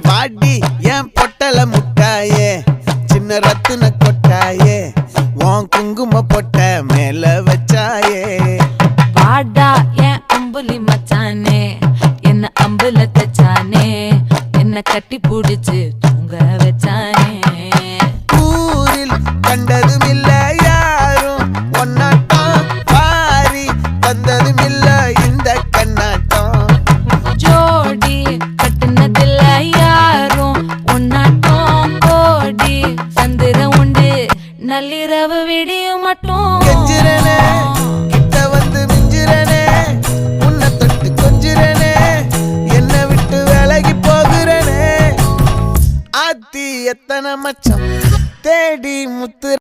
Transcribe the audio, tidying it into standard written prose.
பாடி என் பொட்டல முட்டாயே சின்ன ரத்தின கொட்டாயே உன் குங்கும பொட்ட மேல வச்சாயே வாடா என் அம்புலி மச்சானே என்ன அம்புல தச்சானே என்ன கட்டி புடிச்சு தூங்க வச்சானே ஊரில் கண்டதும் இல்ல யாரும் ஒன்னாட்டம் பாரி தந்ததும் இல்ல இந்த கண்ணாட்டம் ஜோடி கட்டுனதில்ல யாரும் ஒன்னாட்டம் கோடி சந்திரம் உண்டு நள்ளிரவு விடியும் மட்டும் கெஞ்சிரனே கிட்ட வந்து மிஞ்சிரனே உன்னை தொட்டு கொஞ்சிரனே என்ன விட்டு விலகி போகிறனே ஆத்தி எத்தனை மச்சம் தேடி முத்து